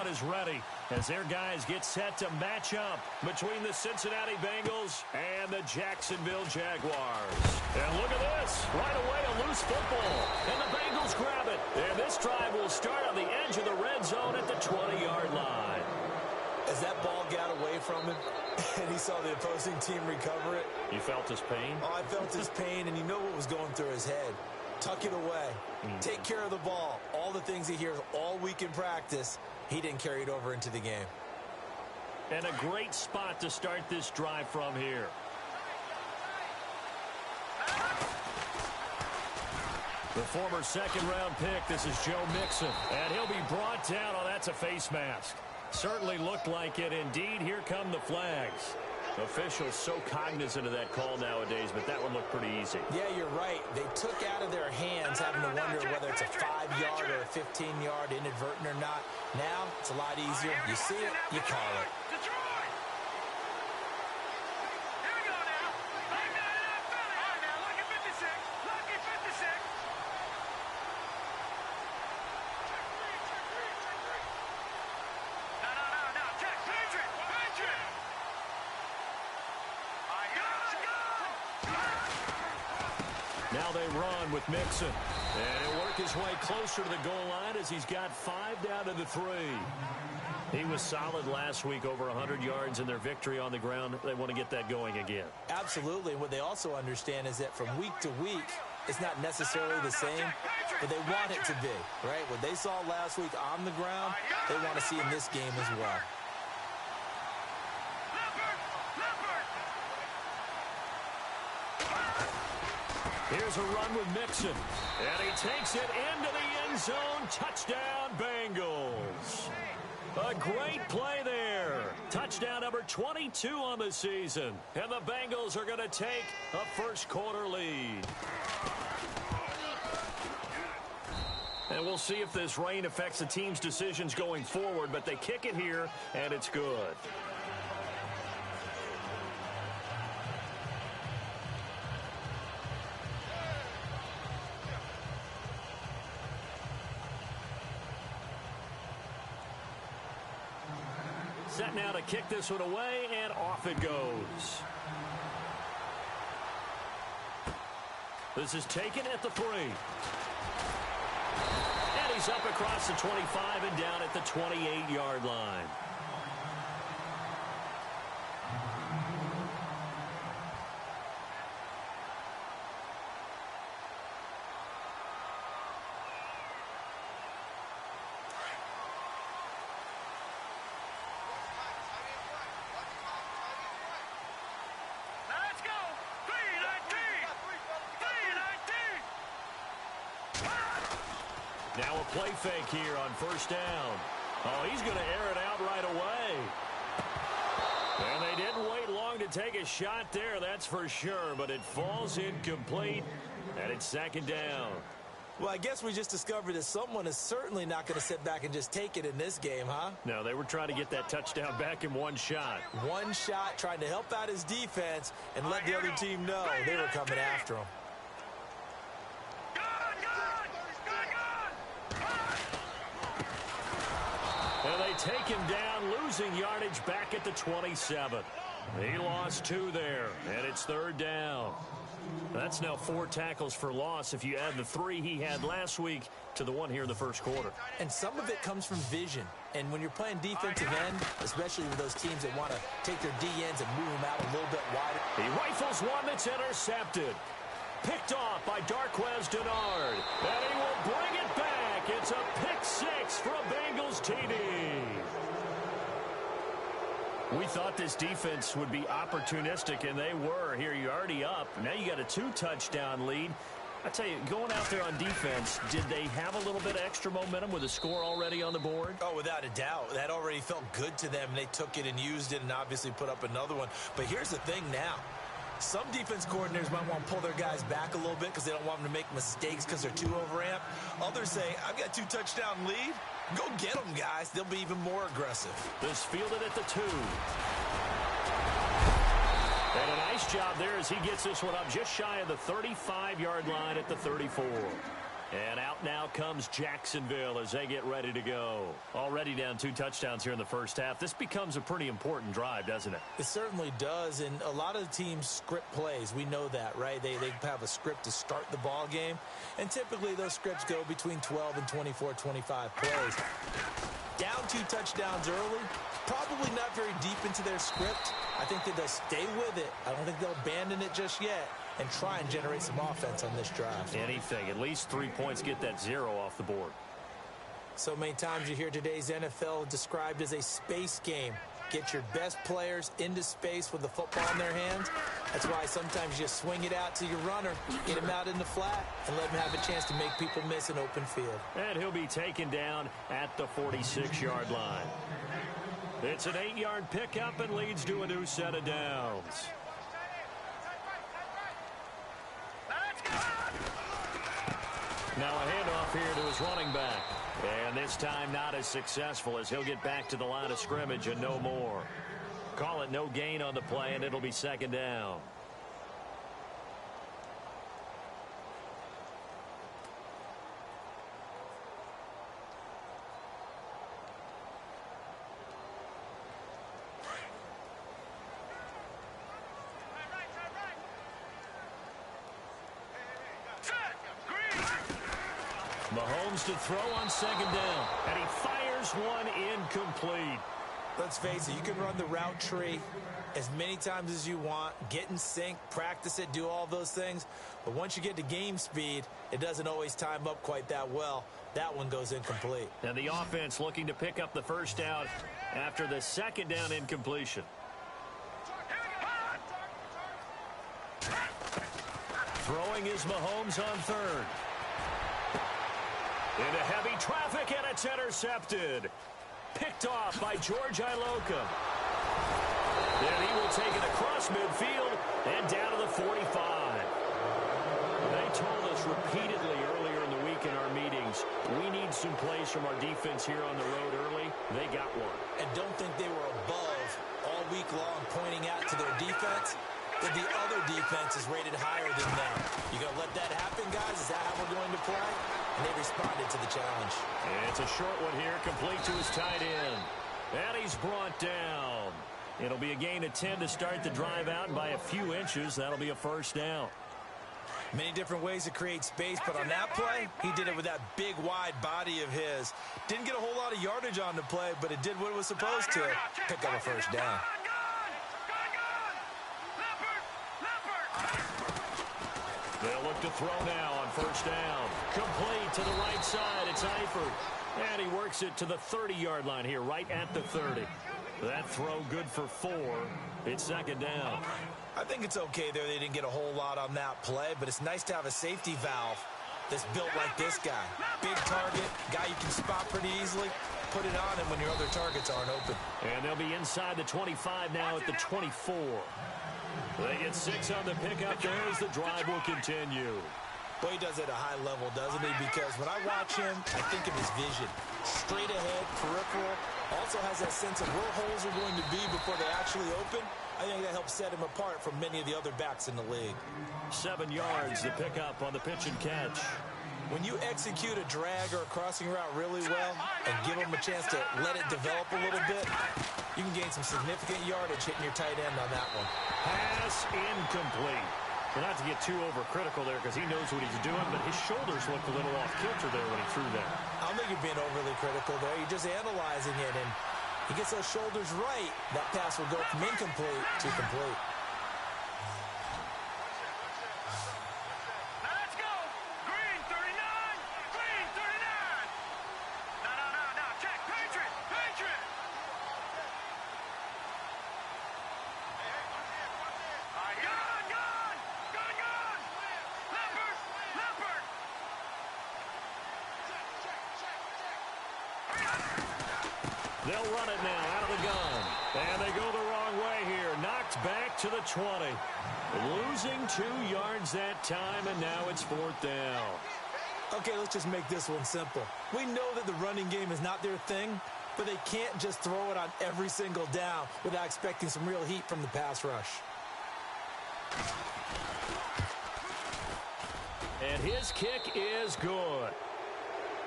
crowd is ready as their guys get set to match up between the Cincinnati Bengals and the Jacksonville Jaguars. And look at this. Right away, a loose football. And the Bengals grab it. And this drive will start on the edge of the red zone at the 20-yard line. As that ball got away from him and he saw the opposing team recover it. You felt his pain? Oh, I felt his pain, and you know what was going through his head. Tuck it away. Take care of the ball. All the things he hears all week in practice, he didn't carry it over into the game. And a great spot to start this drive from here. The former second-round pick, this is Joe Mixon. And he'll be brought down. Oh, that's a face mask. Certainly looked like it. Indeed, here come the flags. Officials so cognizant of that call nowadays, but that one looked pretty easy. Yeah, you're right. They took out of their hands having to wonder whether it's a 5-yard or a 15-yard inadvertent or not. Now, it's a lot easier. You see it, you call it. Now they run with Mixon. And he'll work his way closer to the goal line as he's got 5 down to the 3. He was solid last week, over 100 yards in their victory on the ground. They want to get that going again. Absolutely. What they also understand is that from week to week, it's not necessarily the same, but they want it to be, right? What they saw last week on the ground, they want to see in this game as well. Here's a run with Mixon. And he takes it into the end zone. Touchdown, Bengals. A great play there. Touchdown number 22 on the season. And the Bengals are going to take a first-quarter lead. And we'll see if this rain affects the team's decisions going forward, but they kick it here, and it's good. Set now to kick this one away, and off it goes. This is taken at the 3. And he's up across the 25 and down at the 28-yard line. Now a play fake here on first down. Oh, he's going to air it out right away. And they didn't wait long to take a shot there, that's for sure. But it falls incomplete, and it's second down. Well, I guess we just discovered that someone is certainly not going to sit back and just take it in this game, huh? No, they were trying to get that touchdown back in one shot. One shot, trying to help out his defense and let the other team know they were coming after him. And they take him down, losing yardage back at the 27. He lost 2 there, and it's third down. That's now 4 tackles for loss if you add the 3 he had last week to the 1 here in the first quarter. And some of it comes from vision. And when you're playing defensive end, especially with those teams that want to take their D-ends and move them out a little bit wider. He rifles one that's intercepted. Picked off by Darquez Denard. And he will bring it back. It's a pick 6 for a Bengals TD. We thought this defense would be opportunistic, and they were. Here, you're already up. Now you got a 2-touchdown lead. I tell you, going out there on defense, did they have a little bit of extra momentum with a score already on the board? Oh, without a doubt. That already felt good to them. They took it and used it and obviously put up another one. But here's the thing now. Some defense coordinators might want to pull their guys back a little bit because they don't want them to make mistakes because they're too overamped. Others say, I've got a 2-touchdown lead. Go get them, guys. They'll be even more aggressive. This fielded at the 2. And a nice job there as he gets this one up just shy of the 35-yard line at the 34. And out now comes Jacksonville as they get ready to go. Already down 2 touchdowns here in the first half. This becomes a pretty important drive, doesn't it? It certainly does, and a lot of teams script plays. We know that, right? They have a script to start the ball game, and typically those scripts go between 12 and 24, 25 plays. Down 2 touchdowns early, probably not very deep into their script. I think that they'll stay with it. I don't think they'll abandon it just yet and try and generate some offense on this drive. Anything. At least 3 points, get that 0 off the board. So many times you hear today's NFL described as a space game. Get your best players into space with the football in their hands. That's why sometimes you swing it out to your runner, get him out in the flat, and let him have a chance to make people miss an open field. And he'll be taken down at the 46-yard line. It's an 8-yard pickup and leads to a new set of downs. Now a handoff here to his running back. And this time not as successful as he'll get back to the line of scrimmage and no more. Call it no gain on the play, and it'll be 2nd down. Mahomes to throw on 2nd down, and he fires one incomplete. Let's face it, you can run the route tree as many times as you want, get in sync, practice it, do all those things. But once you get to game speed, it doesn't always time up quite that well. That one goes incomplete. And the offense looking to pick up the 1st down after the 2nd down incompletion. Throwing is Mahomes on 3rd. Into heavy traffic, and it's intercepted. Picked off by George Iloka. And he will take it across midfield and down to the 45. They told us repeatedly earlier in the week in our meetings, we need some plays from our defense here on the road early. They got one. And don't think they were above all week long pointing out to their defense that the other defense is rated higher than them. You going to let that happen, guys? Is that how we're going to play? And they responded to the challenge. And it's a short one here, complete to his tight end. And he's brought down. It'll be a gain of 10 to start the drive out, and by a few inches, that'll be a 1st down. Many different ways to create space, but on that play, he did it with that big, wide body of his. Didn't get a whole lot of yardage on the play, but it did what it was supposed to, pick up a 1st down. They'll look to throw now on 1st down. Complete to the right side. It's Eifert. And he works it to the 30-yard line here, right at the 30. That throw good for 4. It's 2nd down. I think it's okay there. They didn't get a whole lot on that play, but it's nice to have a safety valve that's built like this guy. Big target, guy you can spot pretty easily. Put it on him when your other targets aren't open. And they'll be inside the 25 now at the 24. They get 6 on the pickup there as the drive will continue. Well, he does it at a high level, doesn't he? Because when I watch him, I think of his vision. Straight ahead, peripheral. Also has that sense of where holes are going to be before they actually open. I think that helps set him apart from many of the other backs in the league. 7 yards, the pickup on the pitch and catch. When you execute a drag or a crossing route really well and give them a chance to let it develop a little bit, you can gain some significant yardage hitting your tight end on that one. Pass incomplete. Well, not to get too overcritical there because he knows what he's doing, but his shoulders looked a little off kilter there when he threw that. I don't think you're being overly critical there. You're just analyzing it, and he gets those shoulders right. That pass will go from incomplete to complete. They'll run it now out of the gun. And they go the wrong way here. Knocked back to the 20. Losing 2 yards that time, and now it's 4th down. Okay, let's just make this one simple. We know that the running game is not their thing, but they can't just throw it on every single down without expecting some real heat from the pass rush. And his kick is good.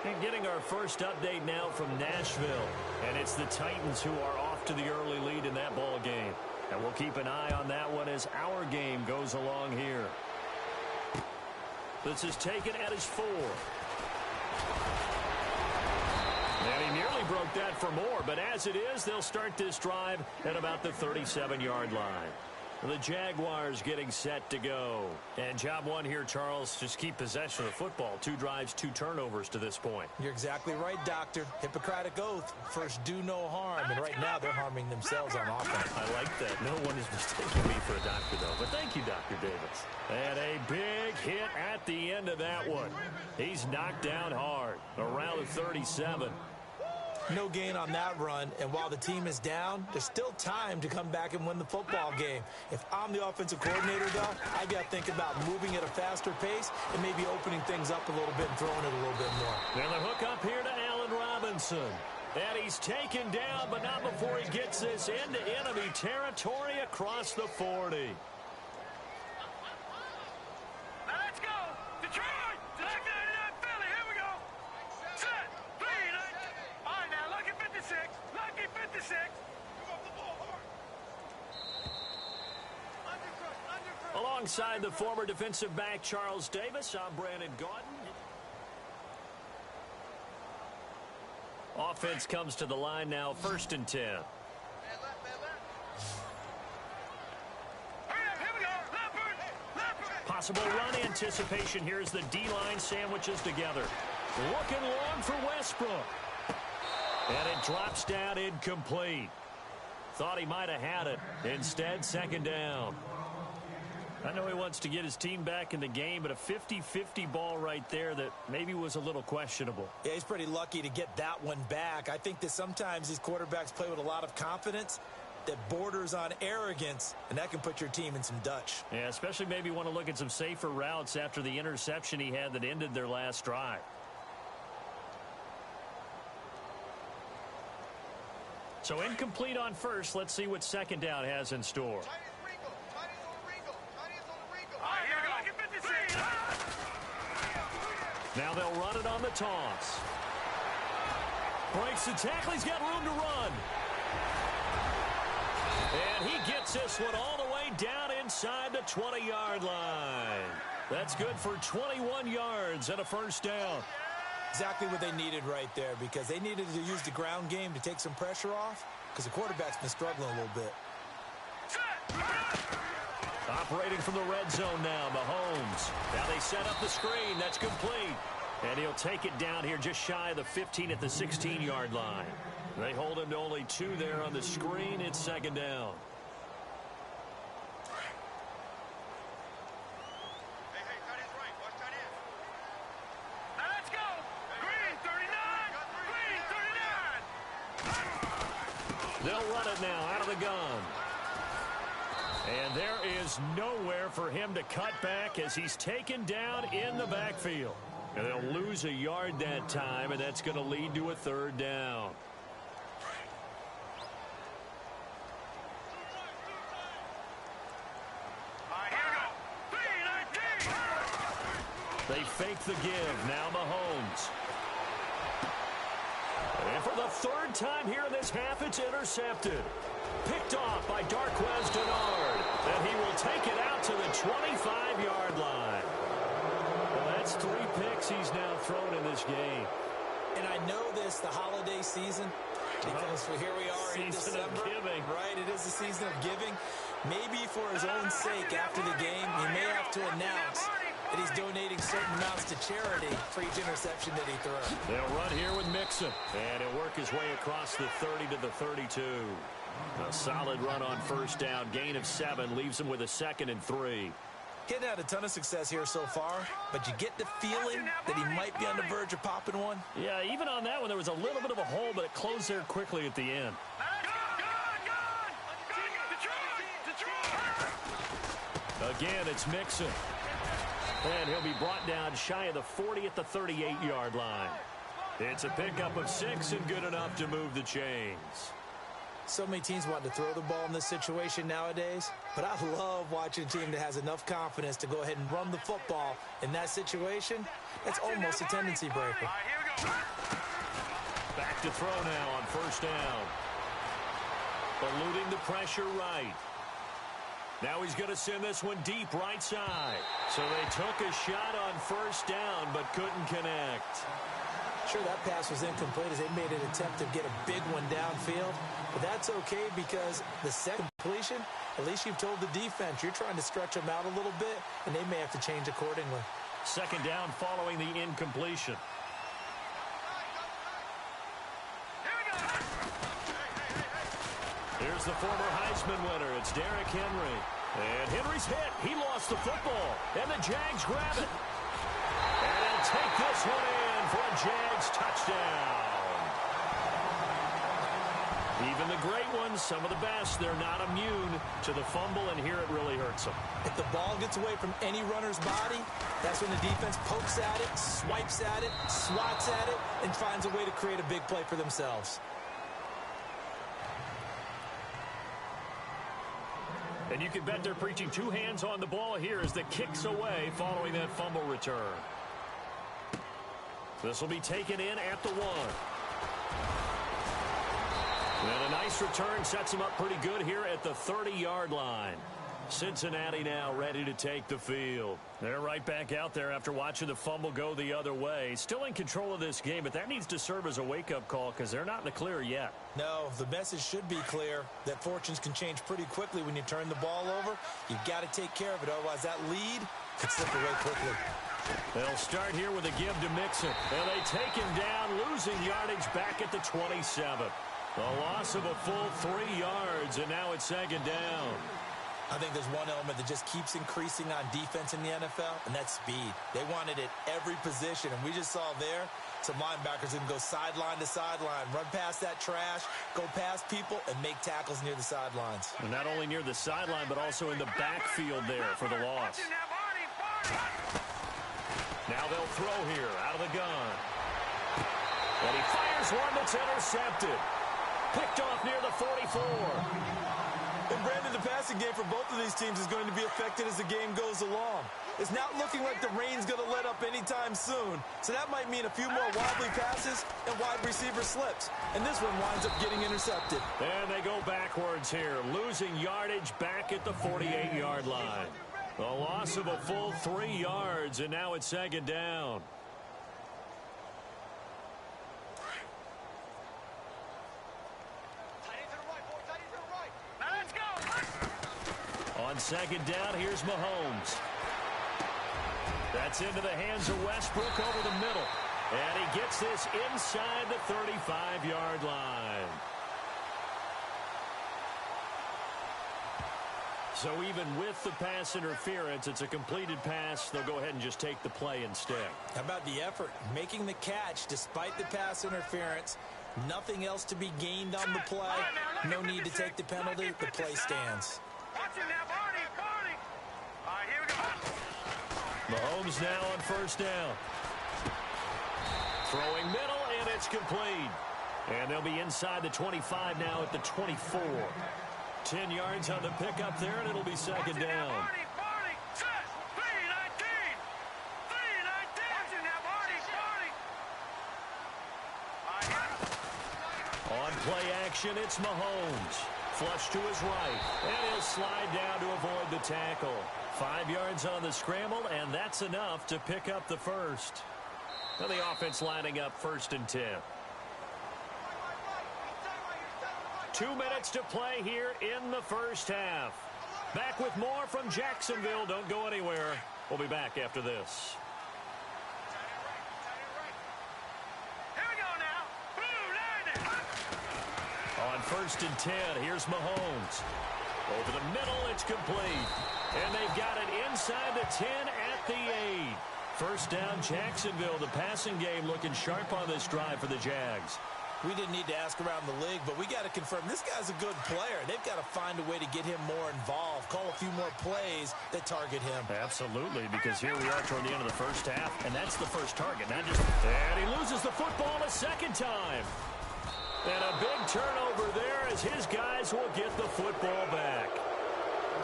And getting our first update now from Nashville. And it's the Titans who are off to the early lead in that ball game. And we'll keep an eye on that one as our game goes along here. This is taken at his 4. And he nearly broke that for more, but as it is, they'll start this drive at about the 37-yard line. The Jaguars getting set to go. And job one here, Charles, just keep possession of the football. 2 drives, 2 turnovers to this point. You're exactly right, Doctor. Hippocratic oath. First, do no harm. And right now, they're harming themselves on offense. I like that. No one is mistaking me for a doctor, though. But thank you, Dr. Davis. And a big hit at the end of that one. He's knocked down hard. Around the 37. No gain on that run, and while the team is down, there's still time to come back and win the football game. If I'm the offensive coordinator, though, I got to think about moving at a faster pace and maybe opening things up a little bit and throwing it a little bit more. And the hook up here to Allen Robinson. And he's taken down, but not before he gets this into enemy territory across the 40. Alongside the former defensive back Charles Davis, I'm Brandon Gaudin. Offense comes to the line now, 1st and 10. Possible run anticipation. Here's the D-line sandwiches together. Looking long for Westbrook. And it drops down incomplete. Thought he might have had it. Instead, 2nd down. I know he wants to get his team back in the game, but a 50-50 ball right there that maybe was a little questionable. Yeah, he's pretty lucky to get that one back. I think that sometimes these quarterbacks play with a lot of confidence that borders on arrogance, and that can put your team in some Dutch. Yeah, especially maybe want to look at some safer routes after the interception he had that ended their last drive. So incomplete on first. Let's see what 2nd down has in store. Now they'll run it on the toss. Breaks the tackle. He's got room to run. And he gets this one all the way down inside the 20-yard line. That's good for 21 yards and a 1st down. Exactly what they needed right there, because they needed to use the ground game to take some pressure off, because the quarterback's been struggling a little bit. Operating from the red zone now, Mahomes. Now they set up the screen. That's complete. And he'll take it down here just shy of the 15 at the 16-yard line. They hold him to only 2 there on the screen. It's 2nd down. They'll run it now out of the gun. And there is nowhere for him to cut back as he's taken down in the backfield. And they'll lose a yard that time, and that's going to lead to a 3rd down. They fake the give. Now Mahomes. And for the 3rd time here in this half, it's intercepted. Picked off by Darquez Denard. And he will take it out to the 25-yard line. Well, that's 3 picks he's now thrown in this game. And I know this, the holiday season, because here we are in December. Season of giving. Right, it is the season of giving. Maybe for his own sake after the game, he may have to announce that he's donating certain amounts to charity for each interception that he throws. They'll run here with Mixon. And he'll work his way across the 30 to the 32. A solid run on 1st down. Gain of 7 leaves him with a 2nd and 3. Getting had a ton of success here so far, but you get the feeling that he might be on the verge of popping one. Yeah, even on that one, there was a little bit of a hole, but it closed there quickly at the end. Again, it's Mixon. And he'll be brought down shy of the 40 at the 38-yard line. It's a pickup of 6 and good enough to move the chains. So many teams want to throw the ball in this situation nowadays, but I love watching a team that has enough confidence to go ahead and run the football in that situation. That's almost a tendency breaker. Back to throw now on first down. Eluding the pressure right. Now he's going to send this one deep right side. So they took a shot on first down but couldn't connect. Sure, that pass was incomplete as they made an attempt to get a big one downfield. But that's okay because the second completion, at least you've told the defense you're trying to stretch them out a little bit, and they may have to change accordingly. Second down following the incompletion. Here's the former Heisman winner. It's Derrick Henry. And Henry's hit. He lost the football. And the Jags grab it. And they'll take this one in for a Jags touchdown. Even the great ones, some of the best, they're not immune to the fumble, and here it really hurts them. If the ball gets away from any runner's body, that's when the defense pokes at it, swipes at it, swats at it, and finds a way to create a big play for themselves. And you can bet they're preaching two hands on the ball here as the kick's away following that fumble return. This will be taken in at the 1. And a nice return sets them up pretty good here at the 30-yard line. Cincinnati now ready to take the field. They're right back out there after watching the fumble go the other way. Still in control of this game, but that needs to serve as a wake-up call because they're not in the clear yet. No, the message should be clear that fortunes can change pretty quickly when you turn the ball over. You've got to take care of it, otherwise that lead could slip away quickly. They'll start here with a give to Mixon. And they take him down, losing yardage back at the 27. A loss of a full 3 yards, and now it's second down. I think there's one element that just keeps increasing on defense in the NFL, and that's speed. They want it at every position, and we just saw there some linebackers that can go sideline to sideline, run past that trash, go past people, and make tackles near the sidelines. And not only near the sideline, but also in the backfield there for the loss. Now they'll throw here out of the gun. And he fires one that's intercepted. Picked off near the 44. And Brandon, the passing game for both of these teams is going to be affected as the game goes along. It's not looking like the rain's going to let up anytime soon. So that might mean a few more wobbly passes and wide receiver slips. And this one winds up getting intercepted. And they go backwards here, losing yardage back at the 48-yard line. A loss of a full 3 yards, and now it's second down. On second down, here's Mahomes. That's into the hands of Westbrook over the middle. And he gets this inside the 35-yard line. So even with the pass interference, it's a completed pass. They'll go ahead and just take the play instead. How about the effort? Making the catch despite the pass interference. Nothing else to be gained on the play. No need to take the penalty. The play stands. Mahomes now on first down. Throwing middle, and it's complete. And they'll be inside the 25 now at the 24. 10 yards on the pickup there, and it'll be second down. On play action, it's Mahomes. Flush to his right, and he'll slide down to avoid the tackle. 5 yards on the scramble, and that's enough to pick up the first. And the offense lining up 1st and 10. 2 minutes to play here in the first half. Back with more from Jacksonville. Don't go anywhere. We'll be back after this. On 1st and 10, here's Mahomes. Over the middle, it's complete. And they've got it inside the 10 at the 8. First down, Jacksonville. The passing game looking sharp on this drive for the Jags. We didn't need to ask around the league, but we got to confirm this guy's a good player. They've got to find a way to get him more involved, call a few more plays that target him. Absolutely, because here we are toward the end of the first half, and that's the first target. And he loses the football a second time. And a big turnover there as his guys will get the football back.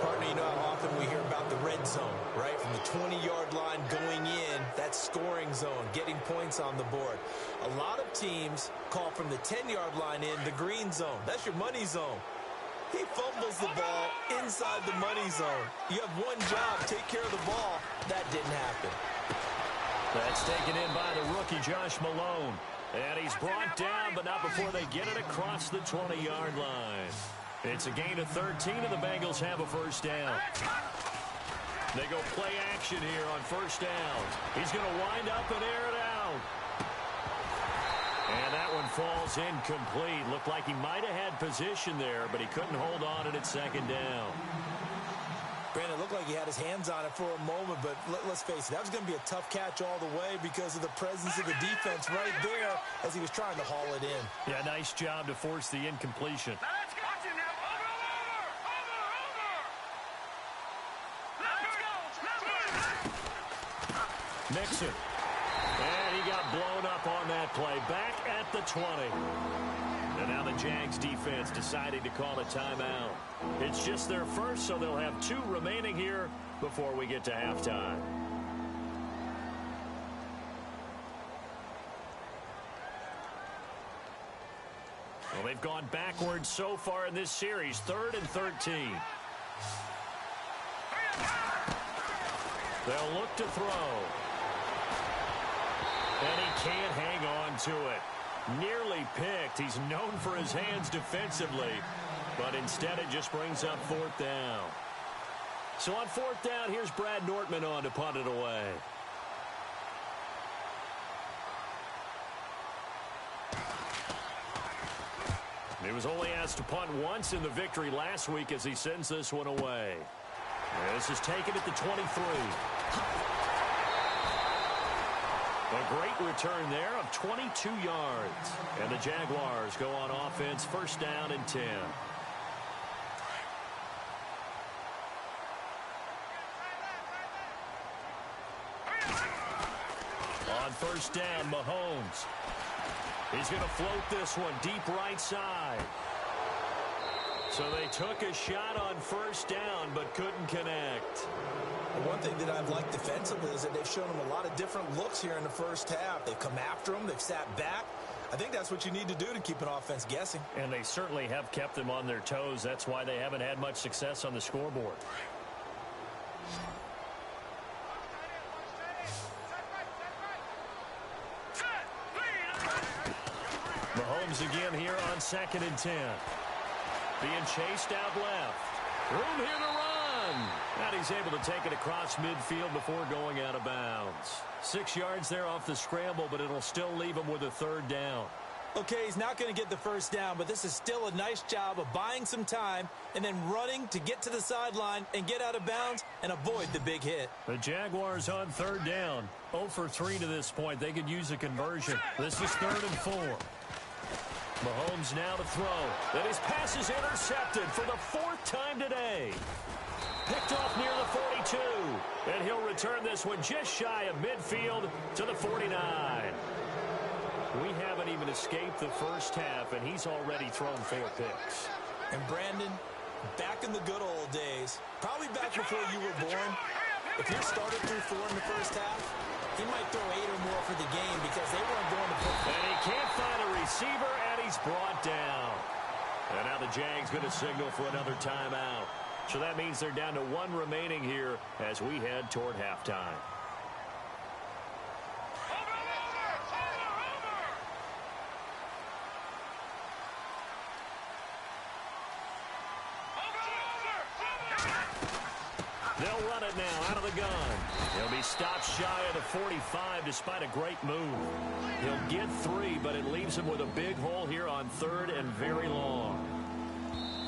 Partner, you know how often we hear about the red zone, right? From the 20-yard line going in, that scoring zone, getting points on the board. A lot of teams call from the 10-yard line in the green zone. That's your money zone. He fumbles the ball inside the money zone. You have one job, take care of the ball. That didn't happen. That's taken in by the rookie, Josh Malone. And he's brought down, but not before they get it across the 20-yard line. It's a gain of 13, and the Bengals have a first down. They go play action here on first down. He's going to wind up and air it out. And that one falls incomplete. Looked like he might have had position there, but he couldn't hold on at second down. Brandon, looked like he had his hands on it for a moment, but let's face it, that was going to be a tough catch all the way because of the presence of the defense right there as he was trying to haul it in. Yeah, nice job to force the incompletion. Mixon. And he got blown up on that play. Back at the 20. And now the Jags defense deciding to call a timeout. It's just their first, so they'll have 2 remaining here before we get to halftime. Well, they've gone backwards so far in this series. 3rd and 13. They'll look to throw. And he can't hang on to it. Nearly picked. He's known for his hands defensively, but instead it just brings up 4th down. So on 4th down, here's Brad Nortman on to punt it away. He was only asked to punt once in the victory last week as he sends this one away. This is taken at the 23. A great return there of 22 yards. And the Jaguars go on offense, first down and 10. On first down, Mahomes. He's going to float this one deep right side. So they took a shot on first down but couldn't connect. One thing that I've liked defensively is that they've shown them a lot of different looks here in the first half. They've come after them. They've sat back. I think that's what you need to do to keep an offense guessing. And they certainly have kept them on their toes. That's why they haven't had much success on the scoreboard. Mahomes again here on 2nd and 10. Being chased out left. Room here to run. And he's able to take it across midfield before going out of bounds. 6 yards there off the scramble, but it'll still leave him with a 3rd down. Okay, he's not going to get the first down, but this is still a nice job of buying some time and then running to get to the sideline and get out of bounds and avoid the big hit. The Jaguars on 3rd down. 0 for 3 to this point. They could use a conversion. This is 3rd and 4. Mahomes now to throw. Then his pass is intercepted for the 4th time today. Picked off near the 42. And he'll return this one just shy of midfield to the 49. We haven't even escaped the first half, and he's already thrown 4 picks. And Brandon, back in the good old days, probably back before you were born, if your starter threw 4 in the first half, he might throw 8 or more for the game because they weren't going to put. And he can't find a receiver, and he's brought down. And now the Jags going to signal for another timeout. So that means they're down to 1 remaining here as we head toward halftime. They'll run it now out of the gun. He'll be stopped shy of the 45 despite a great move. He'll get 3, but it leaves him with a big hole here on 3rd and very long.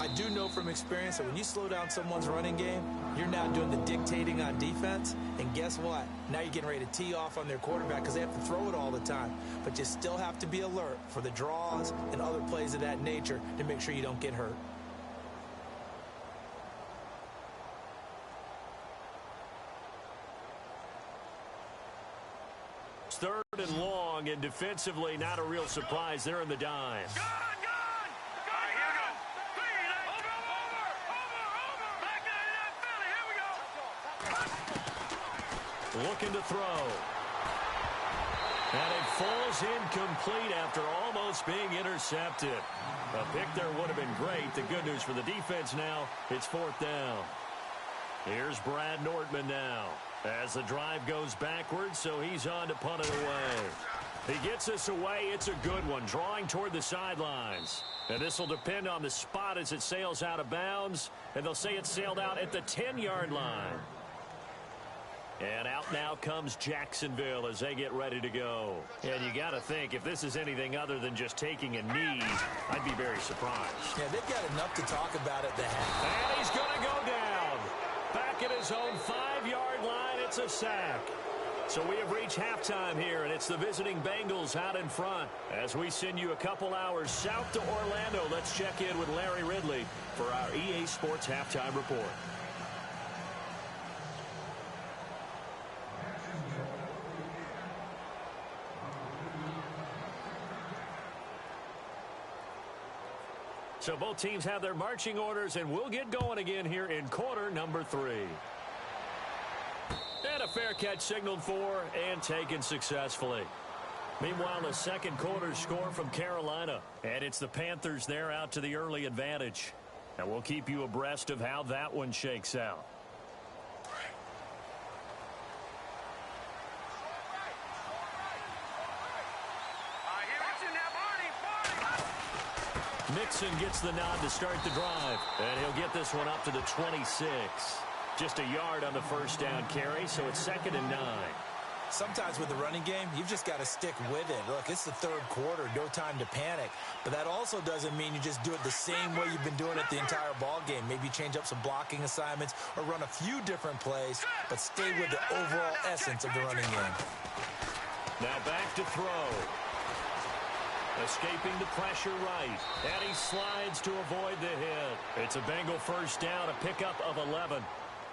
I do know from experience that when you slow down someone's running game, you're now doing the dictating on defense. And guess what? Now you're getting ready to tee off on their quarterback because they have to throw it all the time. But you still have to be alert for the draws and other plays of that nature to make sure you don't get hurt. Third and long, and defensively not a real surprise. They're in the dime. looking to throw. And it falls incomplete after almost being intercepted. A pick there would have been great. The good news for the defense now, it's 4th down. Here's Brad Nordman now as the drive goes backwards, so he's on to punt it away. He gets this away. It's a good one, drawing toward the sidelines. And this will depend on the spot as it sails out of bounds, and they'll say it sailed out at the 10-yard line. And out now comes Jacksonville as they get ready to go. And you got to think, if this is anything other than just taking a knee, I'd be very surprised. Yeah, they've got enough to talk about at the half. And he's going to go down. Back at his own 5-yard line, it's a sack. So we have reached halftime here, and it's the visiting Bengals out in front. As we send you a couple hours south to Orlando, let's check in with Larry Ridley for our EA Sports Halftime Report. So both teams have their marching orders, and we'll get going again here in quarter number 3. And a fair catch signaled for and taken successfully. Meanwhile, the second quarter score from Carolina. And it's the Panthers there out to the early advantage. And we'll keep you abreast of how that one shakes out. Mixon gets the nod to start the drive. And he'll get this one up to the 26. Just a yard on the first down carry, so it's 2nd and 9. Sometimes with the running game, you've just got to stick with it. Look, it's the third quarter, no time to panic. But that also doesn't mean you just do it the same way you've been doing it the entire ball game. Maybe change up some blocking assignments or run a few different plays, but stay with the overall essence of the running game. Now back to throw. Escaping the pressure right. And he slides to avoid the hit. It's a Bengal first down, a pickup of 11.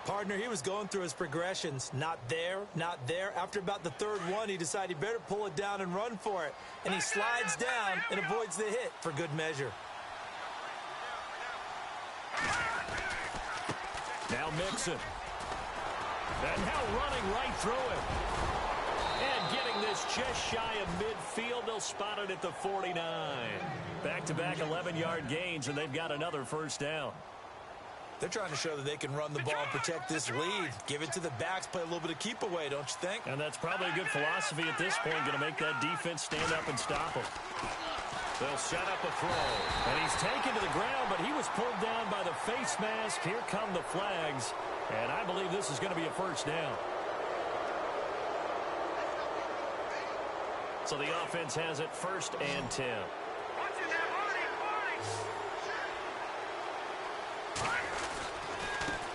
Partner, he was going through his progressions. Not there, not there. After about the third one, he decided he better pull it down and run for it. And he slides down and avoids the hit for good measure. Now Mixon. And now running right through it. And getting this just shy of midfield. They'll spot it at the 49. Back-to-back 11-yard gains, and they've got another first down. They're trying to show that they can run the ball and protect this lead. Give it to the backs, play a little bit of keep away, don't you think? And that's probably a good philosophy at this point, going to make that defense stand up and stop them. They'll set up a throw. And he's taken to the ground, but he was pulled down by the face mask. Here come the flags. And I believe this is going to be a first down. So the offense has it 1st and 10.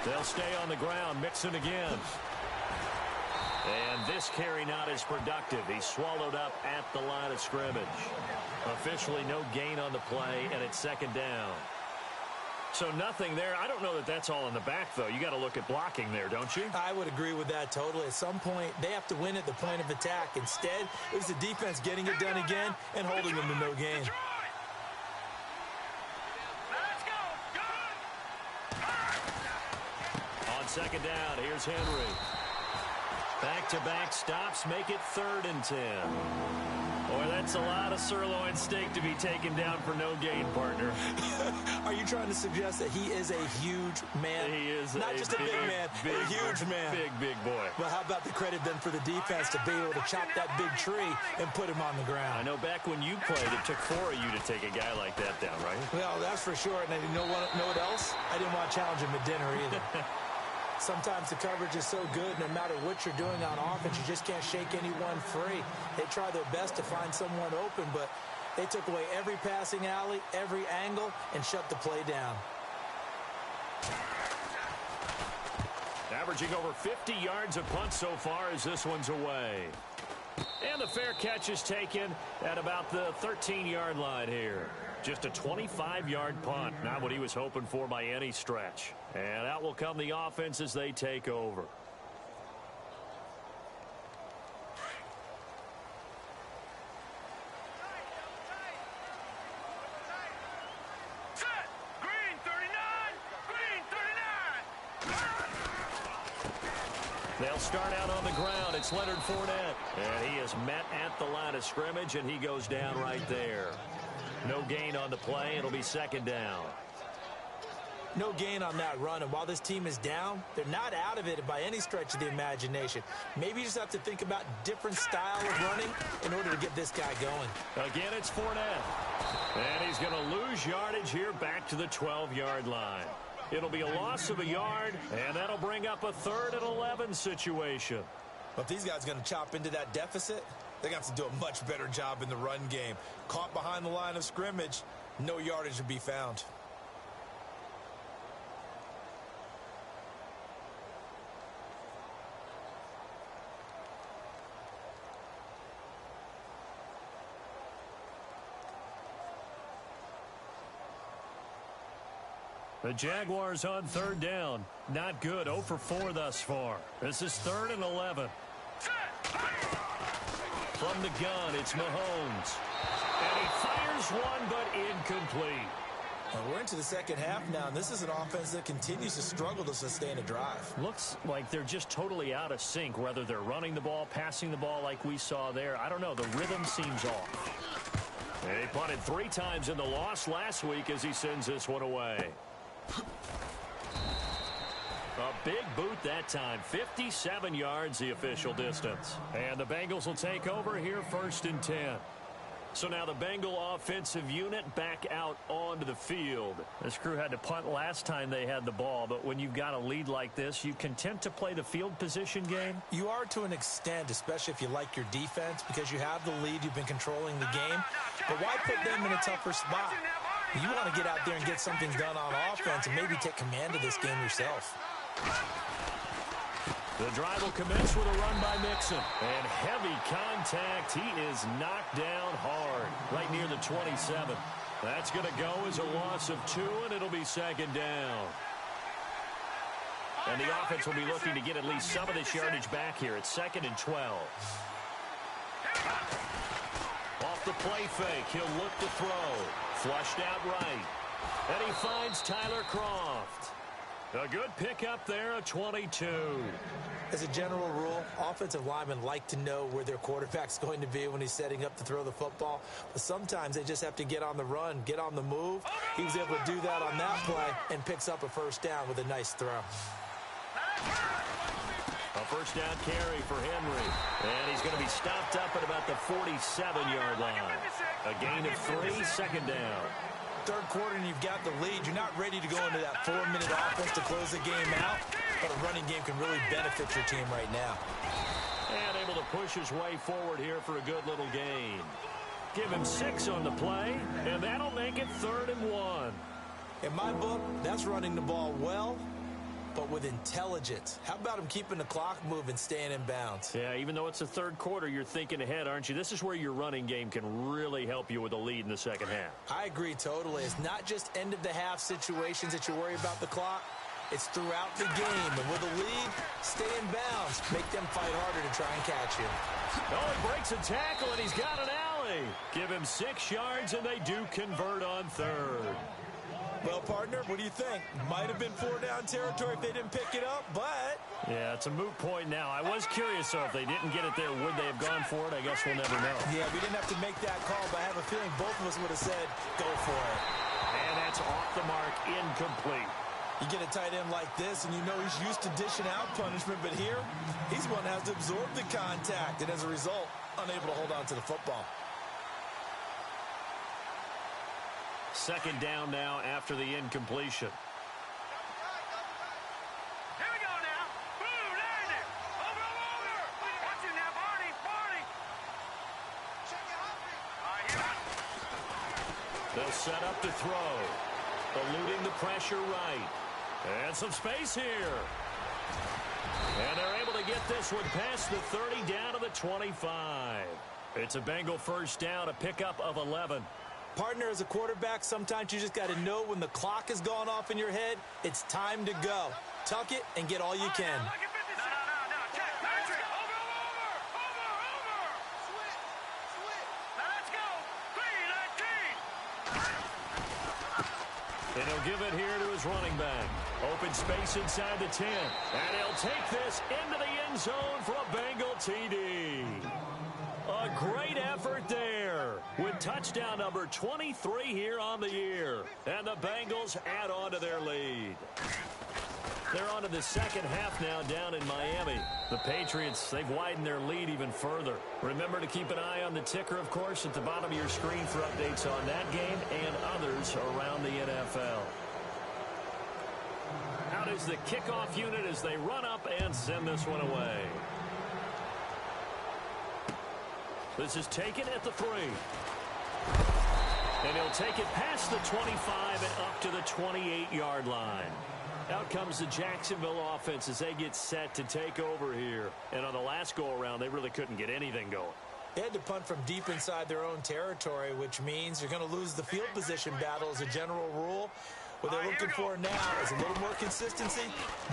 They'll stay on the ground. Mixon again. And this carry not as productive. He's swallowed up at the line of scrimmage. Officially no gain on the play, and it's 2nd down. So nothing there. I don't know that that's all in the back, though. You got to look at blocking there, don't you? I would agree with that totally. At some point, they have to win at the point of attack. Instead, it was the defense getting it done again and holding them to no gain. On 2nd down, here's Henry. Back-to-back stops make it 3rd and 10. Boy, that's a lot of sirloin steak to be taken down for no gain, partner. Are you trying to suggest that he is a huge man? He is not just a big man, a huge man. Big boy. Well, how about the credit then for the defense to be able to chop that big tree and put him on the ground? I know back when you played, it took 4 of you to take a guy like that down, right? Well, that's for sure. And you know what else? I didn't want to challenge him at dinner either. Sometimes the coverage is so good, no matter what you're doing on offense, you just can't shake anyone free. They try their best to find someone open, but they took away every passing alley, every angle, and shut the play down. Averaging over 50 yards a punt so far as this one's away. And the fair catch is taken at about the 13-yard line here. Just a 25-yard punt, not what he was hoping for by any stretch. And out will come the offense as they take over. They'll start out on the ground. It's Leonard Fournette. And he is met at the line of scrimmage, and he goes down right there. No gain on the play. It'll be second down. No gain on that run, and while this team is down, they're not out of it by any stretch of the imagination. Maybe you just have to think about different style of running in order to get this guy going. Again, it's Fournette. And he's going to lose yardage here back to the 12-yard line. It'll be a loss of a yard, and that'll bring up a 3rd and 11 situation. But if these guys are going to chop into that deficit, they're going to have to do a much better job in the run game. Caught behind the line of scrimmage, no yardage to be found. The Jaguars on 3rd down. Not good. 0 for 4 thus far. This is 3rd and 11. From the gun, it's Mahomes. And he fires one, but incomplete. And we're into the second half now, and this is an offense that continues to struggle to sustain a drive. Looks like they're just totally out of sync, whether they're running the ball, passing the ball like we saw there. I don't know. The rhythm seems off. And he punted 3 times in the loss last week as he sends this one away. A big boot that time. 57 yards the official distance. And the Bengals will take over here 1st and 10. So now the Bengal offensive unit back out onto the field. This crew had to punt last time they had the ball, but when you've got a lead like this, you content to play the field position game? You are to an extent, especially if you like your defense, because you have the lead, you've been controlling the game. But why put them in a tougher spot? You want to get out there and get something done on offense and maybe take command of this game yourself. The drive will commence with a run by Mixon. And heavy contact. He is knocked down hard, right near the 27. That's going to go as a loss of 2, and it'll be second down. And the offense will be looking to get at least some of this yardage back here. It's 2nd and 12. Off the play fake, he'll look to throw. Flushed out right. And he finds Tyler Kroft. A good pickup there, a 22. As a general rule, offensive linemen like to know where their quarterback's going to be when he's setting up to throw the football. But sometimes they just have to get on the run, get on the move. He was able to do that on that play and picks up a 1st down with a nice throw. A 1st down carry for Henry. And he's going to be stopped up at about the 47-yard line. A gain of 3, 2nd down. 3rd quarter and you've got the lead. You're not ready to go into that 4-minute offense to close the game out, but a running game can really benefit your team right now. And able to push his way forward here for a good little gain. Give him 6 on the play, and that'll make it 3rd and 1. In my book, that's running the ball well, but with intelligence. How about him keeping the clock moving, staying in bounds? Yeah, even though it's the 3rd quarter, you're thinking ahead, aren't you? This is where your running game can really help you with a lead in the second half. I agree totally. It's not just end-of-the-half situations that you worry about the clock. It's throughout the game. And with a lead, stay in bounds. Make them fight harder to try and catch you. Oh, he breaks a tackle, and he's got an alley. Give him 6 yards, and they do convert on 3rd. Well, partner, what do you think? Might have been 4-down territory if they didn't pick it up, but... Yeah, it's a moot point now. I was curious, though, if they didn't get it there, would they have gone for it? I guess we'll never know. Yeah, we didn't have to make that call, but I have a feeling both of us would have said, go for it. And that's off the mark, incomplete. You get a tight end like this, and you know he's used to dishing out punishment, but here, he's one that has to absorb the contact, and as a result, unable to hold on to the football. 2nd down now after the incompletion. Here we go now. Boom, there in there. Over. Watch it now, Barney. Check it out. Here. They'll set up to throw. Eluding the pressure right. And some space here. And they're able to get this one past the 30 down to the 25. It's a Bengal 1st down, a pickup of 11. Partner, as a quarterback, sometimes you just got to know when the clock has gone off in your head, it's time to go. Tuck it and get all you can. No. Check. Patrick. Over. Switch. Now let's go. 3-19. And he'll give it here to his running back. Open space inside the 10. And he'll take this into the end zone for a Bengal TD. A great effort there with touchdown number 23 here on the year. And the Bengals add on to their lead. They're on to the second half now down in Miami. The Patriots, they've widened their lead even further. Remember to keep an eye on the ticker, of course, at the bottom of your screen for updates on that game and others around the NFL. Out is the kickoff unit as they run up and send this one away. This is taken at the 3. And he'll take it past the 25 and up to the 28-yard line. Out comes the Jacksonville offense as they get set to take over here. And on the last go-around, they really couldn't get anything going. They had to punt from deep inside their own territory, which means you're going to lose the field position battle as a general rule. What they're looking for now is a little more consistency,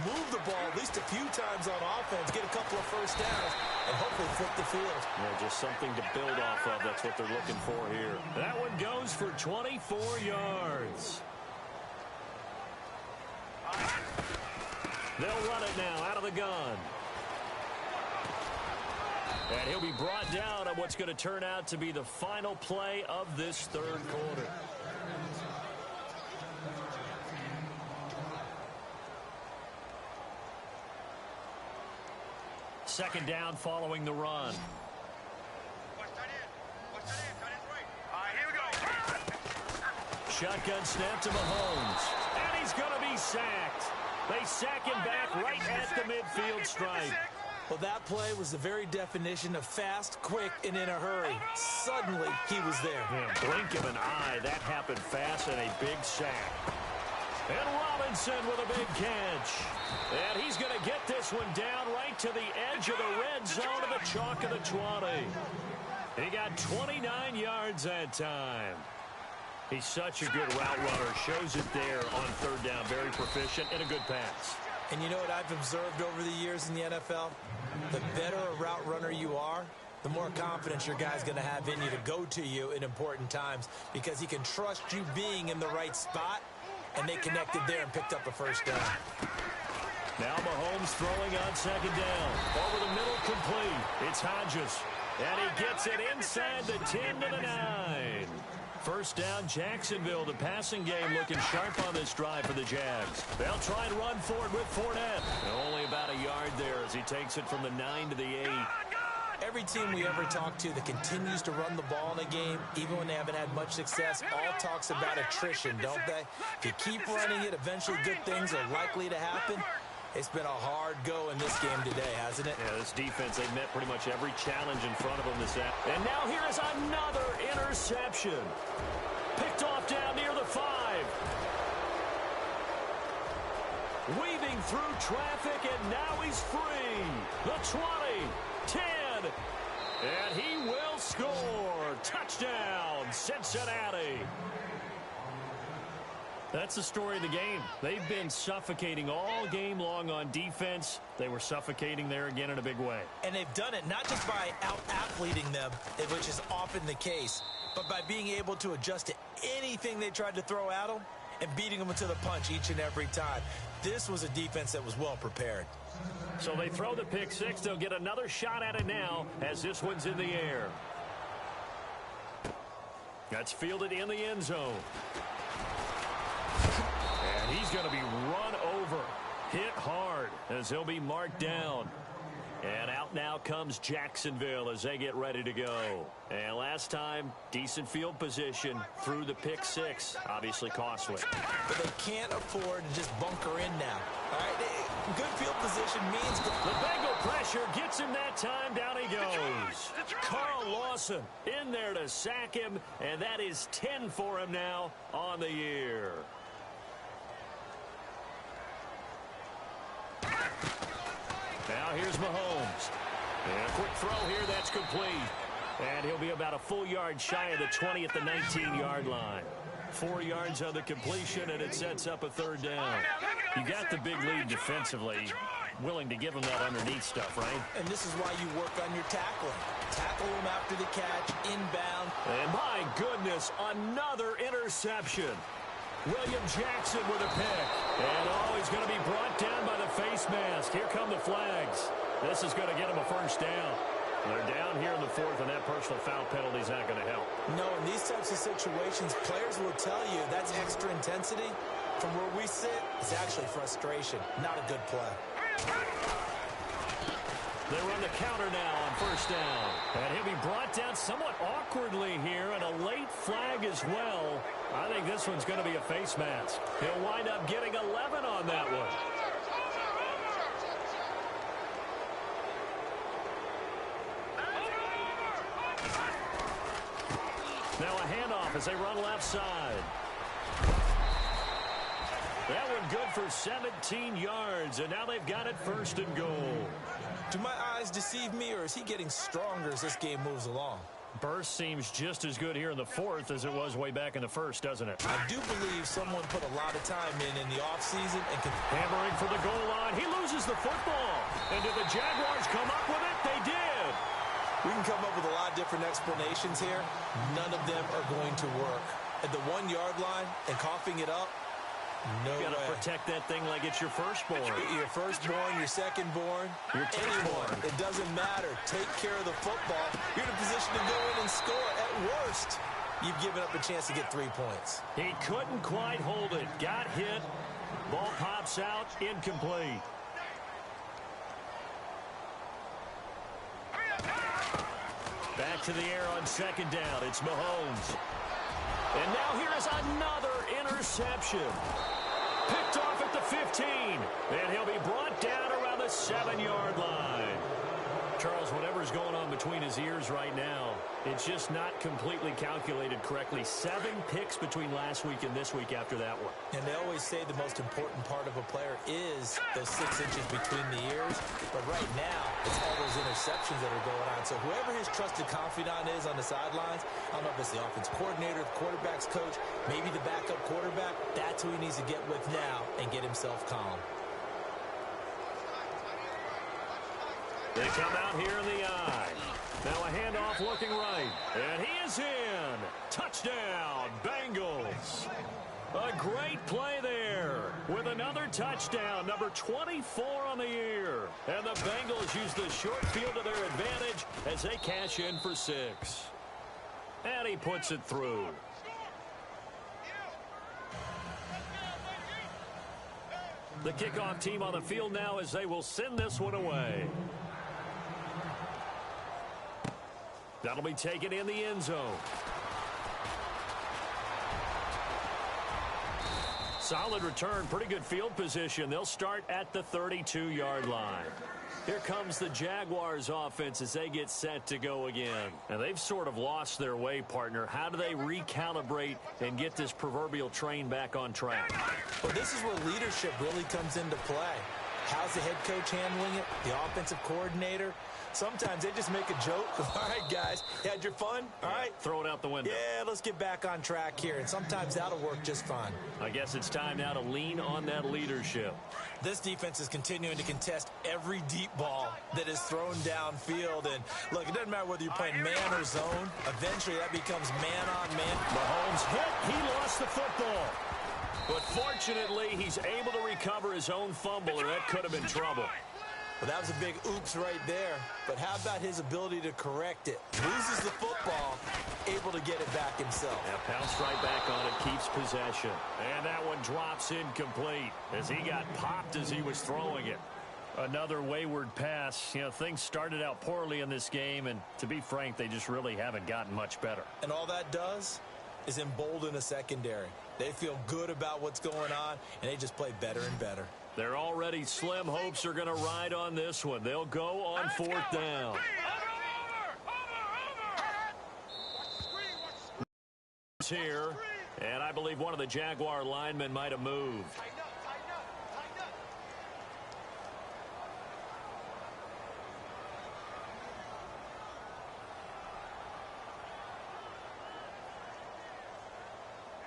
move the ball at least a few times on offense, get a couple of first downs, and hopefully flip the field. Yeah, just something to build off of. That's what they're looking for here. That one goes for 24 yards. They'll run it now out of the gun. And he'll be brought down on what's going to turn out to be the final play of this third quarter. Second down following the run. Here we go. Shotgun snap to Mahomes. And he's going to be sacked. They sack him back right at the midfield stripe. Well, that play was the very definition of fast, quick, and in a hurry. Suddenly, he was there. Yeah, blink of an eye. That happened fast and a big sack. And Robinson with a big catch. And he's going to get this one down right to the edge of the red zone of the chalk of the 20. He got 29 yards that time. He's such a good route runner. Shows it there on third down. Very proficient and a good pass. And you know what I've observed over the years in the NFL? The better a route runner you are, the more confidence your guy's going to have in you to go to you in important times because he can trust you being in the right spot, and they connected there and picked up a first down. Now Mahomes throwing on second down. Over the middle, complete. It's Hodges. And he gets it inside the 10 to the 9. First down, Jacksonville. The passing game looking sharp on this drive for the Jags. They'll try and run for it with Fournette. Only about a yard there as he takes it from the 9 to the 8. Every team we ever talk to that continues to run the ball in a game, even when they haven't had much success, all talks about attrition, don't they? If you keep running it, eventually good things are likely to happen. It's been a hard go in this game today, hasn't it? Yeah, this defense, they've met pretty much every challenge in front of them this afternoon. And now here is another interception. Picked off down near the 5. Weaving through traffic, and now he's free. The 20, 10, and he will score. Touchdown, Cincinnati. That's the story of the game. They've been suffocating all game long on defense. They were suffocating there again in a big way. And they've done it not just by out-athleting them, which is often the case, but by being able to adjust to anything they tried to throw at them and beating them to the punch each and every time. This was a defense that was well prepared. So they throw the pick six. They'll get another shot at it now as this one's in the air. That's fielded in the end zone. And he's going to be run over, hit hard as he'll be marked down. And out now comes Jacksonville as they get ready to go. And last time, decent field position through the pick six. Obviously costly. But they can't afford to just bunker in now. All right, good field position means... The Bengal pressure gets him that time. Down he goes. Carl Lawson in there to sack him. And that is 10 for him now on the year. Now here's Mahomes. And a quick throw here, that's complete. And he'll be about a full yard shy of the 20 at the 19-yard line. 4 yards on the completion, and it sets up a third down. You got the big lead defensively. Willing to give him that underneath stuff, right? And this is why you work on your tackling. Tackle him after the catch, inbound. And my goodness, another interception. William Jackson with a pick. And, he's going to be brought down by the face mask. Here come the flags. This is going to get him a first down. They're down here in the fourth, and that personal foul penalty is not going to help. No, in these types of situations, players will tell you that's extra intensity. From where we sit, it's actually frustration, not a good play. They run the counter now on first down. And he'll be brought down somewhat awkwardly here, and a late flag as well. I think this one's going to be a face mask. He'll wind up getting 11 on that one. Now a handoff as they run left side. That one good for 17 yards, and now they've got it first and goal. Do my eyes deceive me, or is he getting stronger as this game moves along? Burst seems just as good here in the fourth as it was way back in the first, doesn't it? I do believe someone put a lot of time in the offseason and can... Hammering for the goal line. He loses the football. And did the Jaguars come up with it? They did. We can come up with a lot of different explanations here. None of them are going to work. At the 1 yard line and coughing it up, no way. You gotta protect that thing like it's your firstborn. Your firstborn, your secondborn, your anyone. It doesn't matter. Take care of the football. You're in a position to go in and score. At worst, you've given up a chance to get 3 points. He couldn't quite hold it. Got hit. Ball pops out. Incomplete. Back to the air on second down. It's Mahomes. And now here is another interception. Picked off at the 15. And he'll be brought down around the 7-yard line. Charles, whatever's going on between his ears right now, it's just not completely calculated correctly. 7 picks between last week and this week after that one. And they always say the most important part of a player is those 6 inches between the ears. But right now, it's all those interceptions that are going on. So whoever his trusted confidant is on the sidelines, I don't know if it's the offense coordinator, the quarterback's coach, maybe the backup quarterback, that's who he needs to get with now and get himself calm. They come out here in the eye. Now a handoff looking right. And he is in. Touchdown, Bengals. A great play there with another touchdown, number 24 on the year. And the Bengals use the short field to their advantage as they cash in for 6. And he puts it through. The kickoff team on the field now as they will send this one away. That'll be taken in the end zone. Solid return, pretty good field position. They'll start at the 32-yard line. Here comes the Jaguars offense as they get set to go again. And they've sort of lost their way, partner. How do they recalibrate and get this proverbial train back on track? Well, this is where leadership really comes into play. How's the head coach handling it? The offensive coordinator? Sometimes they just make a joke. All right, guys, you had your fun? All right. Throw it out the window. Yeah, let's get back on track here. And sometimes that'll work just fine. I guess it's time now to lean on that leadership. This defense is continuing to contest every deep ball that is thrown downfield. And, look, it doesn't matter whether you're playing man or zone. Eventually, that becomes man-on-man. Mahomes hit. He lost the football. But fortunately, he's able to recover his own fumble, or that could have been trouble. Well, that was a big oops right there. But how about his ability to correct it? Loses the football, able to get it back himself. Yeah, pounced right back on it, keeps possession. And that one drops incomplete as he got popped as he was throwing it. Another wayward pass. You know, things started out poorly in this game, and to be frank, they just really haven't gotten much better. And all that does is embolden a secondary. They feel good about what's going on, and they just play better and better. Their already slim hopes are going to ride on this one. They'll go on fourth down. Here, and I believe one of the Jaguar linemen might have moved.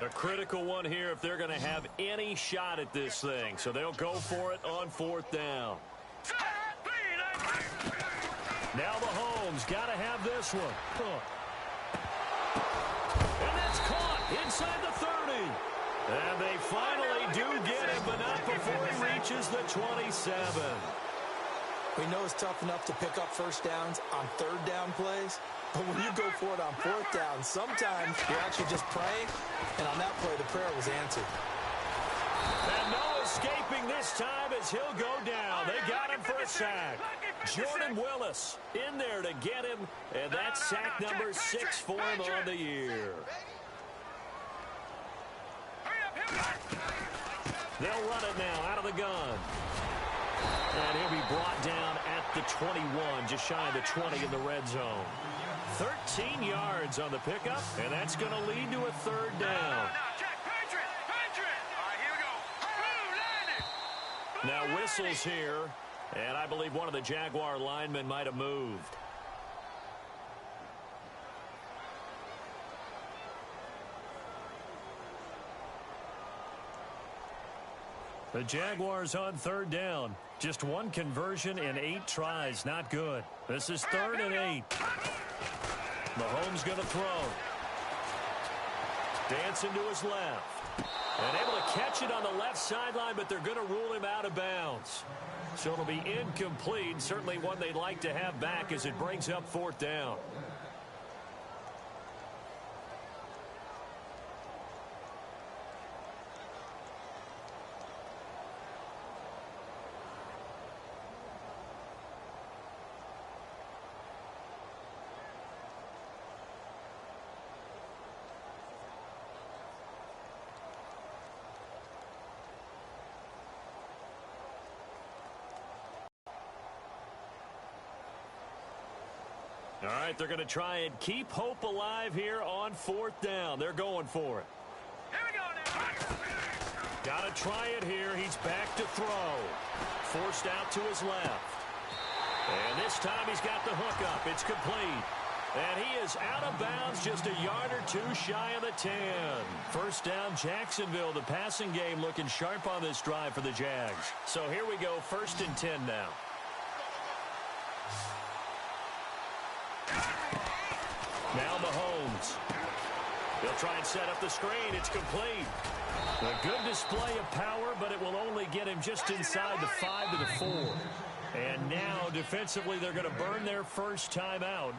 A critical one here if they're going to have any shot at this thing. So they'll go for it on fourth down. Now Mahomes got to have this one. And that's caught inside the 30. And they finally do get him, but not before he reaches the 27. We know it's tough enough to pick up first downs on third down plays, but when you go for it on fourth down, sometimes you're actually just praying, and on that play, the prayer was answered. And no escaping this time as he'll go down. They got him for a sack. Jordan Willis in there to get him, and that's sack number 6 for him on the year. They'll run it now out of the gun. And he'll be brought down at the 21, just shy of the 20 in the red zone. 13 yards on the pickup, and that's going to lead to a third down. Now whistles here, and I believe one of the Jaguar linemen might have moved. The Jaguars on third down. Just one conversion in 8 tries. Not good. This is 3rd and 8. Mahomes going to throw. Dancing to his left. And able to catch it on the left sideline, but they're going to rule him out of bounds. So it'll be incomplete. Certainly one they'd like to have back as it brings up 4th down. All right, they're going to try and keep hope alive here on 4th down. They're going for it. Here we go now. Got to try it here. He's back to throw. Forced out to his left. And this time he's got the hook up. It's complete. And he is out of bounds, just a yard or 2 shy of the 10. First down, Jacksonville. The passing game looking sharp on this drive for the Jags. So here we go, 1st and 10 now. Now Mahomes. He'll try and set up the screen. It's complete. A good display of power, but it will only get him just inside the 5 to the 4. And now, defensively, they're going to burn their first time out.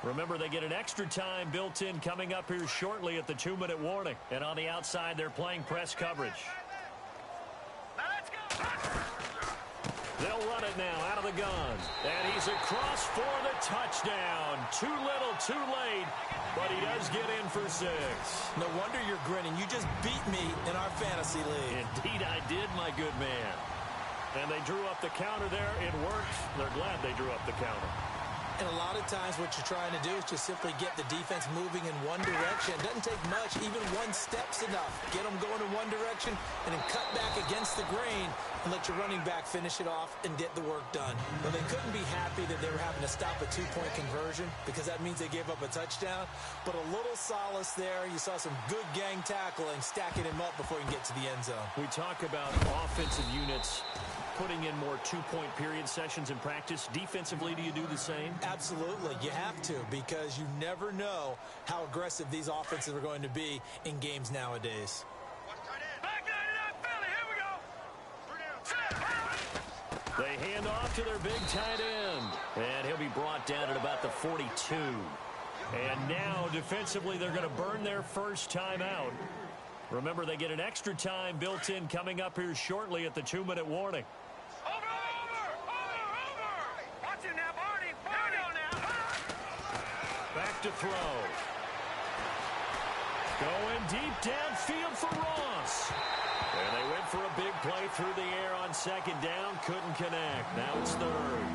Remember, they get an extra time built in coming up here shortly at the 2-minute warning. And on the outside, they're playing press coverage. Let's go. They'll run it now out of the gun. And he's across for the touchdown. Too little, too late. But he does get in for 6. No wonder you're grinning. You just beat me in our fantasy league. Indeed I did, my good man. And they drew up the counter there. It worked. They're glad they drew up the counter. And a lot of times what you're trying to do is just simply get the defense moving in one direction. It doesn't take much. Even one step's enough. Get them going in one direction and then cut back against the grain and let your running back finish it off and get the work done. But they couldn't be happy that they were having to stop a 2-point conversion because that means they gave up a touchdown. But a little solace there. You saw some good gang tackling, stacking him up before you can get to the end zone. We talk about offensive units putting in more 2-point period sessions in practice. Defensively, do you do the same? Absolutely. You have to, because you never know how aggressive these offenses are going to be in games nowadays. Back 99 Philly. Here we go. They hand off to their big tight end. And he'll be brought down at about the 42. And now, defensively, they're going to burn their first time out. Remember, they get an extra time built in coming up here shortly at the 2-minute warning. Watch it now, Barney. Now. Back to throw. Going deep downfield for Ross. And they went for a big play through the air on 2nd down. Couldn't connect. Now it's 3rd.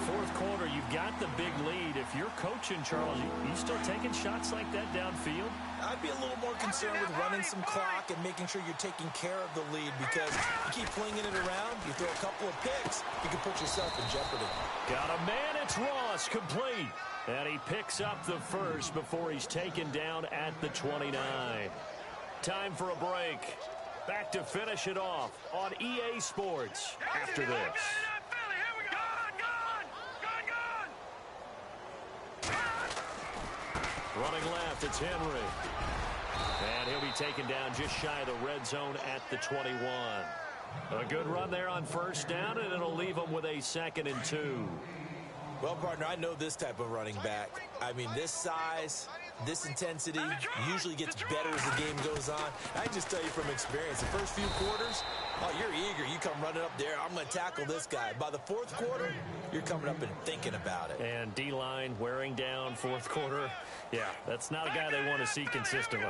4th quarter, you've got the big lead. If you're coaching, Charles, you still taking shots like that downfield? I'd be a little more concerned with running some clock and making sure you're taking care of the lead, because you keep flinging it around, you throw a couple of picks, you can put yourself in jeopardy. Got a man, it's Ross, complete. And he picks up the first before he's taken down at the 29. Time for a break. Back to finish it off on EA Sports after this. Running left, it's Henry. And he'll be taken down just shy of the red zone at the 21. A good run there on first down, and it'll leave them with a 2nd and 2. Well, partner, I know this type of running back. I mean, this size, this intensity usually gets better as the game goes on. I can just tell you from experience, the first few quarters, oh, you're eager. You come running up there, I'm going to tackle this guy. By the 4th quarter, you're coming up and thinking about it. And D-line wearing down 4th quarter. Yeah, that's not a guy they want to see consistently.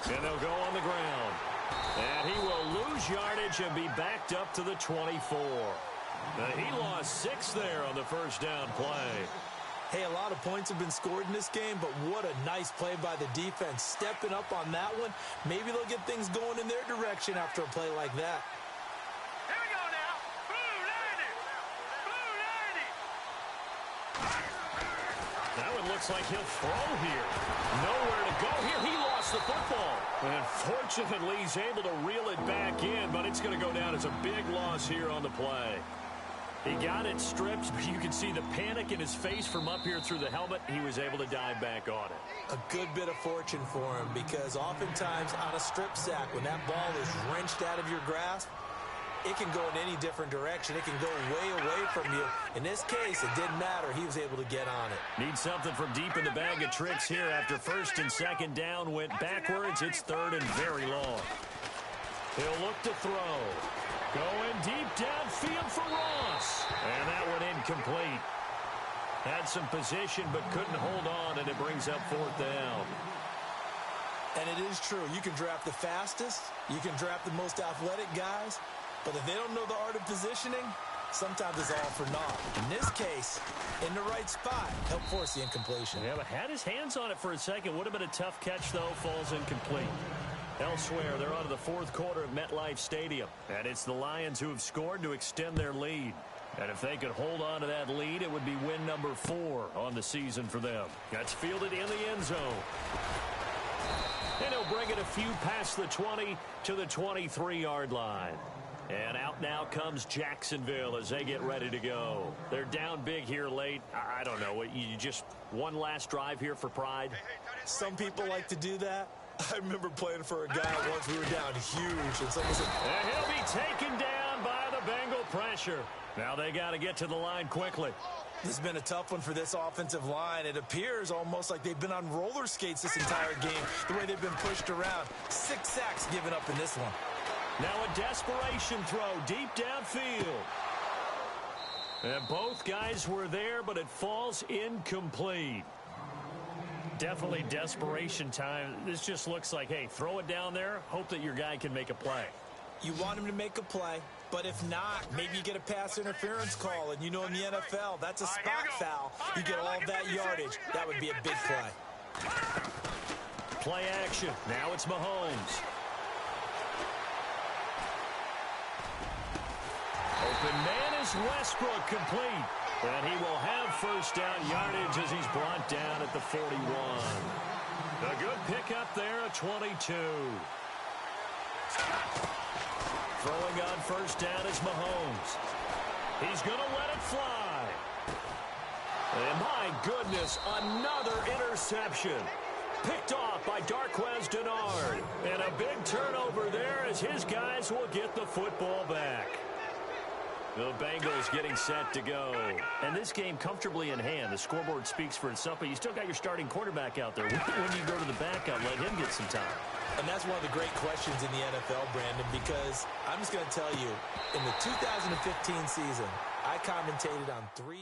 And they'll go on the ground. And he will lose yardage and be backed up to the 24. He lost 6 there on the first down play. Hey, a lot of points have been scored in this game, but what a nice play by the defense. Stepping up on that one. Maybe they'll get things going in their direction after a play like that. Here we go now. Blue 90. That one looks like he'll throw here. Nowhere to go here. He lost the football. And fortunately, he's able to reel it back in, but it's going to go down as a big loss here on the play. He got it stripped, but you can see the panic in his face from up here through the helmet. He was able to dive back on it. A good bit of fortune for him, because oftentimes on a strip sack, when that ball is wrenched out of your grasp, it can go in any different direction. It can go way away from you. In this case, it didn't matter. He was able to get on it. Need something from deep in the bag of tricks here. After 1st and 2nd down went backwards, it's 3rd and very long. He'll look to throw. Going deep downfield for Ross. And that one incomplete. Had some position but couldn't hold on, and it brings up 4th down. And it is true. You can draft the fastest. You can draft the most athletic guys. But if they don't know the art of positioning, sometimes it's all for naught. In this case, in the right spot, helped force the incompletion. Yeah, but had his hands on it for a second. Would have been a tough catch, though. Falls incomplete. Elsewhere, they're on to the 4th quarter at MetLife Stadium. And it's the Lions who have scored to extend their lead. And if they could hold on to that lead, it would be win number 4 on the season for them. That's fielded in the end zone. And he'll bring it a few past the 20 to the 23-yard line. And out now comes Jacksonville as they get ready to go. They're down big here late. I don't know. You just one last drive here for pride? Some people like to do that. I remember playing for a guy once. We were down huge, and someone said, and he'll be taken down by the Bengal pressure. Now they got to get to the line quickly. This has been a tough one for this offensive line. It appears almost like they've been on roller skates this entire game, the way they've been pushed around. 6 sacks given up in this one. Now a desperation throw deep downfield. And both guys were there, but it falls incomplete. Definitely desperation time. This just looks like, hey, throw it down there, hope that your guy can make a play. You want him to make a play, but if not, maybe you get a pass interference call, and you know in the NFL, that's a spot foul. You get all that yardage. That would be a big play. Play action. Now it's Mahomes. Open man is Westbrook, complete. And he will have first down yardage as he's brought down at the 41. A good pickup there at 22. Throwing on first down is Mahomes. He's going to let it fly. And my goodness, another interception. Picked off by Darquez Denard. And a big turnover there as his guys will get the football back. The Bengals getting set to go. And this game comfortably in hand. The scoreboard speaks for itself, but you still got your starting quarterback out there. When you go to the backup, let him get some time. And that's one of the great questions in the NFL, Brandon, because I'm just going to tell you, in the 2015 season, I commentated on 3